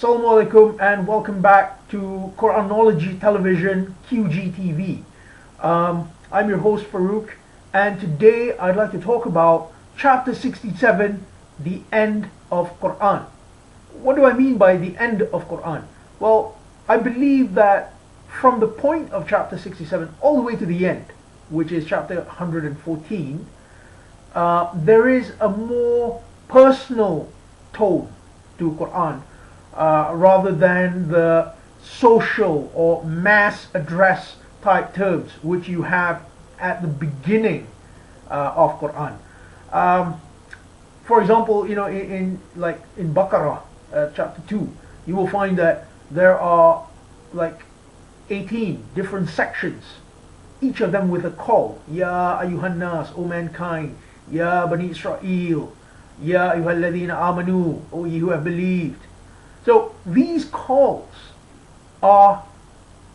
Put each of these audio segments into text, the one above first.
Assalamu alaikum and welcome back to Quranology Television QGTV. I'm your host Farouk, and today I'd like to talk about chapter 67, the end of Quran. What do I mean by the end of Quran? Well, I believe that from the point of chapter 67 all the way to the end, which is chapter 114, there is a more personal tone to Quran, rather than the social or mass address type terms which you have at the beginning of Quran. For example, in Baqarah chapter 2, you will find that there are like 18 different sections, each of them with a call. Ya ayyuhan nas, O mankind. Ya bani Israel. Ya ayyuhalladhina amanu, O ye who have believed. So these calls are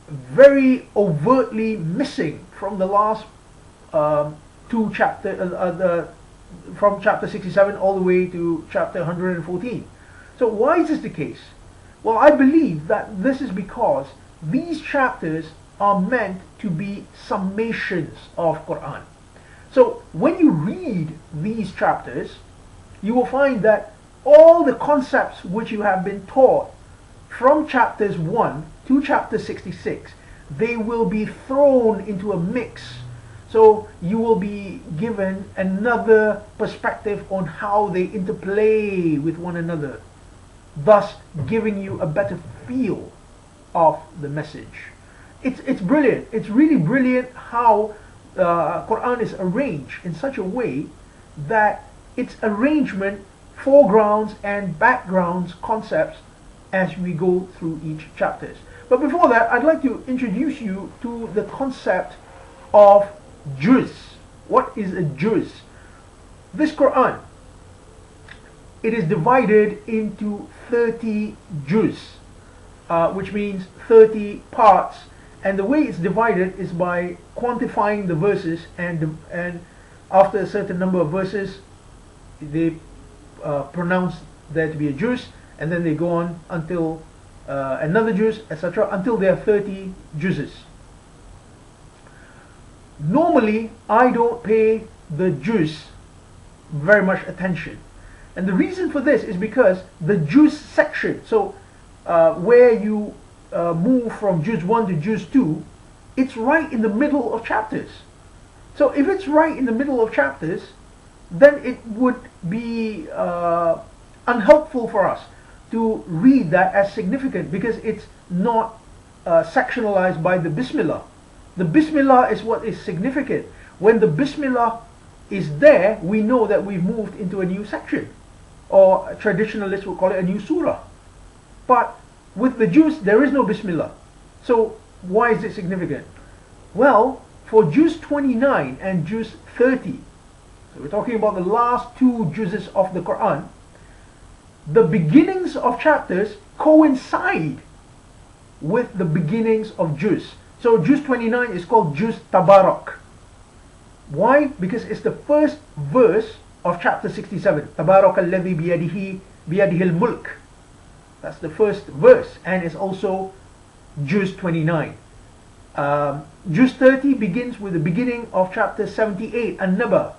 very overtly missing from the last two chapters, from chapter 67 all the way to chapter 114. So why is this the case? Well, I believe that this is because these chapters are meant to be summations of Quran. So when you read these chapters, you will find that all the concepts which you have been taught from chapters 1 to chapter 66, they will be thrown into a mix. So you will be given another perspective on how they interplay with one another, thus giving you a better feel of the message. It's brilliant. It's really brilliant how Quran is arranged in such a way that its arrangement foregrounds and backgrounds concepts as we go through each chapters. But before that, I'd like to introduce you to the concept of juz. What is a juz? This Quran, it is divided into 30 juz, which means 30 parts, and the way it's divided is by quantifying the verses, and after a certain number of verses they pronounce there to be a juz, and then they go on until another juz, etc., until there are 30 juzes. Normally I don't pay the juz very much attention, and the reason for this is because the juz section, so where you move from juz 1 to juz 2, it's right in the middle of chapters. So if it's right in the middle of chapters, then it would be unhelpful for us to read that as significant, because it's not sectionalized by the Bismillah. The Bismillah is what is significant. When the Bismillah is there, we know that we've moved into a new section, or traditionalists will call it a new surah. But with the juz, there is no Bismillah. So why is it significant? Well, for juz 29 and juz 30, so we're talking about the last two juzes of the Quran, the beginnings of chapters coincide with the beginnings of juz. So juz 29 is called juz Tabarak. Why? Because it's the first verse of chapter 67. Tabarak alladhi biyadihi al-mulk. That's the first verse, and it's also juz 29. Juz 30 begins with the beginning of chapter 78, An-Naba.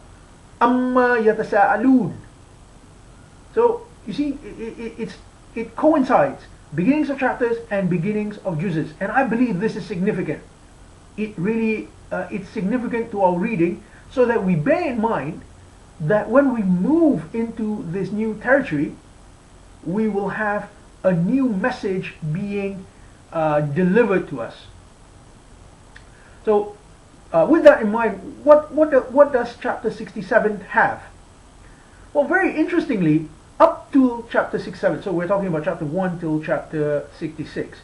Amma yatasa'alun. So you see, it coincides, beginnings of chapters and beginnings of juzes, and I believe this is significant. It really it's significant to our reading, so that we bear in mind that when we move into this new territory, we will have a new message being delivered to us. So with that in mind, what does chapter 67 have? Well, very interestingly, up to chapter 67, so we're talking about chapter 1 till chapter 66,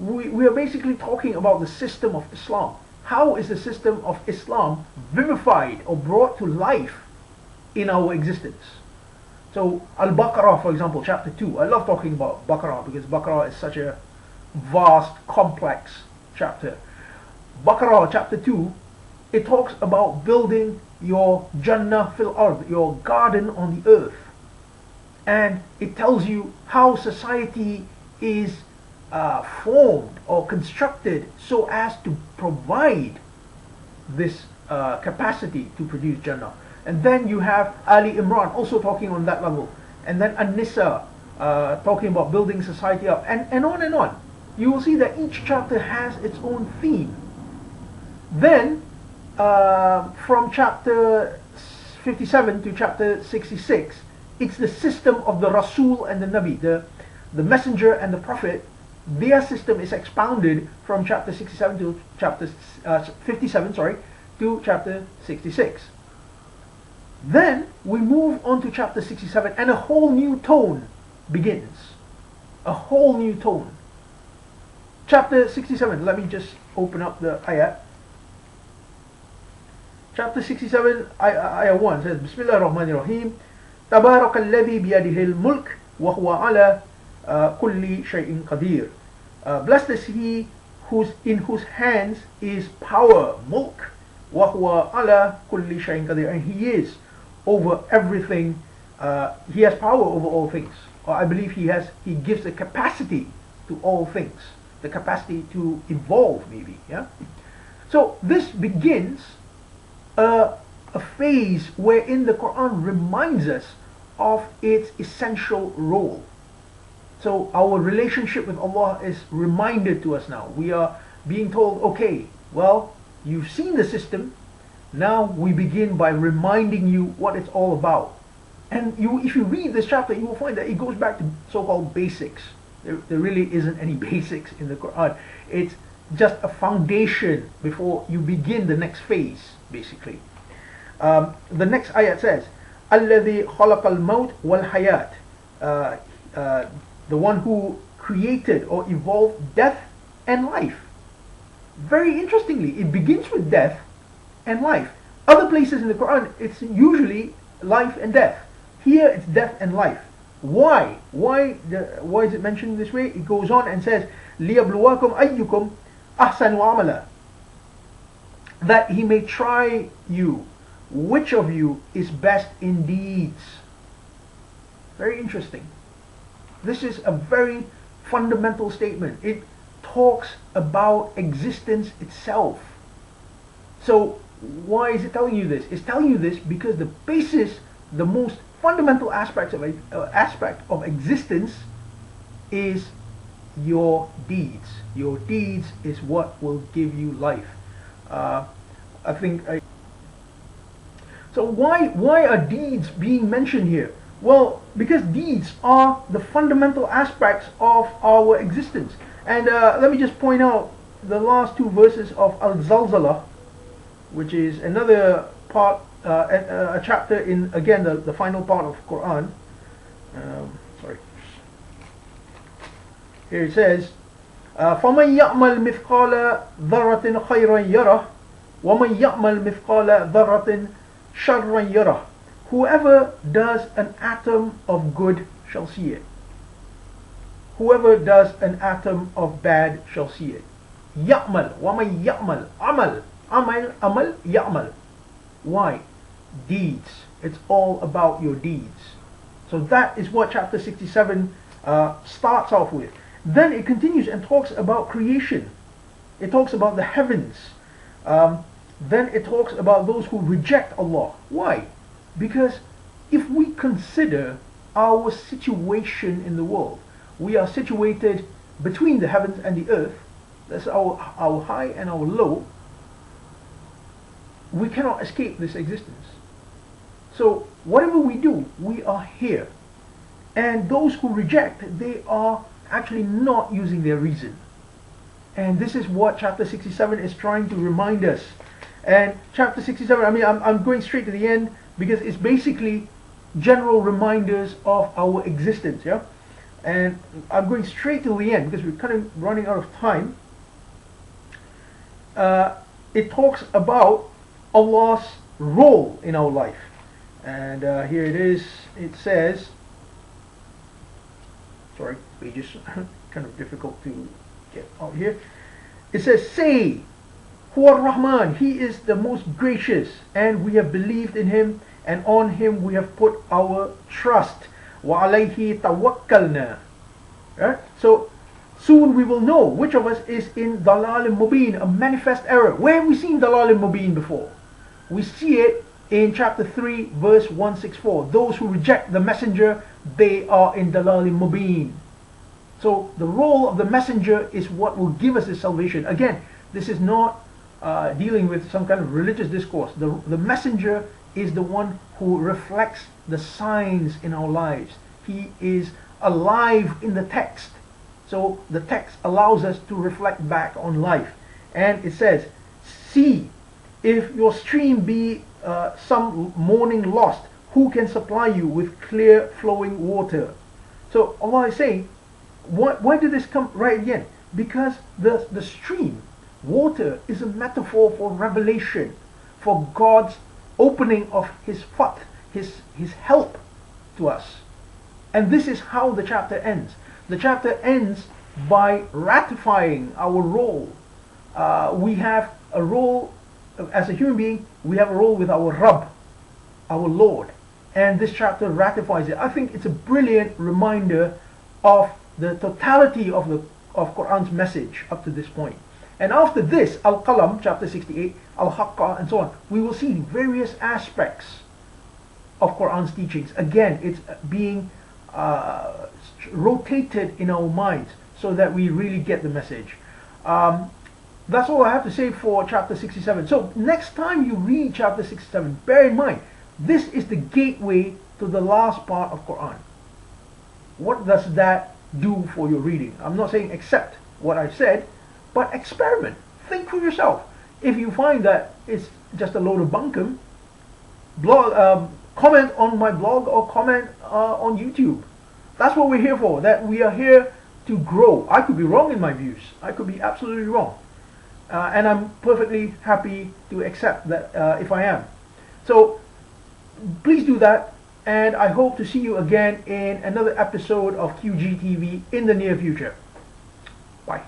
we are basically talking about the system of Islam. How is the system of Islam vivified or brought to life in our existence? So Al-Baqarah, for example, chapter 2. I love talking about Baqarah because Baqarah is such a vast, complex chapter. Baqarah chapter 2, it talks about building your Jannah fil ard, your garden on the earth. And it tells you how society is formed or constructed so as to provide this capacity to produce Jannah. And then you have Ali Imran also talking on that level. And then An-Nisa talking about building society up. And on and on. You will see that each chapter has its own theme. Then, from chapter 57 to chapter 66, it's the system of the Rasul and the Nabi, the messenger and the prophet. Their system is expounded from chapter 67 to chapter 57, to chapter 66. Then we move on to chapter 67 and a whole new tone begins. A whole new tone. Chapter 67, let me just open up the ayat. Chapter 67, ayah 1 says, Bismillah ar-Rahman ar-Rahim, Tabarak alladhi biyadihi al-mulk, wa huwa ala kulli shay'in qadir. Blessed is he in whose hands is power, mulk, wa huwa ala kulli shay'in qadir. And he is over everything, he has power over all things. Or I believe he gives the capacity to all things. The capacity to evolve, maybe. Yeah. So this begins a phase wherein the Quran reminds us of its essential role. So our relationship with Allah is reminded to us now. We are being told, okay, well, you've seen the system. Now we begin by reminding you what it's all about. And if you read this chapter, you will find that it goes back to so-called basics. There really isn't any basics in the Quran. It's just a foundation before you begin the next phase, basically. The next ayat says, الَّذِي خَلَقَ الْمَوْتِ وَالْحَيَاةِ, the one who created or evolved death and life. Very interestingly, it begins with death and life. Other places in the Quran, it's usually life and death. Here, it's death and life. Why? Why is it mentioned this way? It goes on and says, لِيَبْلُوَاكُمْ أَيُّكُمْ أَحْسَنُ عَمَلًا, that he may try you, which of you is best in deeds. Very interesting. This is a very fundamental statement. It talks about existence itself. So why is it telling you this? It's telling you this because the basis, the most fundamental aspect of existence is your deeds. Your deeds is what will give you life. So why are deeds being mentioned here? Well, because deeds are the fundamental aspects of our existence. And let me just point out the last two verses of Al-Zalzalah, which is another part, a chapter in, again, the final part of Quran. Sorry. Here it says, فَمَنْ يَعْمَلْ مِثْقَالَ ذَرَّةٍ خَيْرًا يَرَهُ وَمَنْ يَعْمَلْ مِثْقَالَ ذَرَّةٍ شَرًّا يَرَهُ. Whoever does an atom of good shall see it. Whoever does an atom of bad shall see it. يَعْمَلْ وَمَنْ يَعْمَلْ عَمَلْ عَمَلْ يَعْمَلْ. Why? Deeds. It's all about your deeds. So that is what chapter 67 starts off with. Then it continues and talks about creation. It talks about the heavens. Then it talks about those who reject Allah. Why? Because if we consider our situation in the world, we are situated between the heavens and the earth. That's our high and our low. We cannot escape this existence. So whatever we do, we are here. And those who reject, they are actually not using their reason. And this is what chapter 67 is trying to remind us. And chapter 67, I mean, I'm going straight to the end because it's basically general reminders of our existence. Yeah, and I'm going straight to the end because we're kind of running out of time. It talks about Allah's role in our life. And here it is. It says, sorry, pages kind of difficult to get out here. It says, say, Huwa Rahman, he is the most gracious, and we have believed in him, and on him we have put our trust. Wa alayhi tawakkalna. Right? So Soon we will know which of us is in dalal mubin, a manifest error. Where have we seen dalal mubin before? We see it in chapter 3 verse 164. Those who reject the messenger, they are in dalal mubin. So the role of the messenger is what will give us the salvation. Again, this is not dealing with some kind of religious discourse. The messenger is the one who reflects the signs in our lives. He is alive in the text. So the text allows us to reflect back on life. And it says, see, if your stream be some morning lost, who can supply you with clear flowing water? So Allah is saying, why did this come right again? Because the stream, water, is a metaphor for revelation, for God's opening of His fath, His help to us. And this is how the chapter ends. The chapter ends by ratifying our role. We have a role as a human being. We have a role with our Rabb, our Lord, and this chapter ratifies it. I think it's a brilliant reminder of the totality of Quran's message up to this point. And after this, Al-Qalam, chapter 68, Al-Haqqa, and so on, we will see various aspects of Quran's teachings. Again, it's being rotated in our minds so that we really get the message. That's all I have to say for chapter 67. So next time you read chapter 67, bear in mind, this is the gateway to the last part of Quran. What does that do for your reading? I'm not saying accept what I've said, but experiment. Think for yourself. If you find that it's just a load of bunkum, comment on my blog or comment on YouTube. That's what we're here for. That we are here to grow. I could be wrong in my views. I could be absolutely wrong. And I'm perfectly happy to accept that if I am. So please do that. And I hope to see you again in another episode of QGTV in the near future. Bye.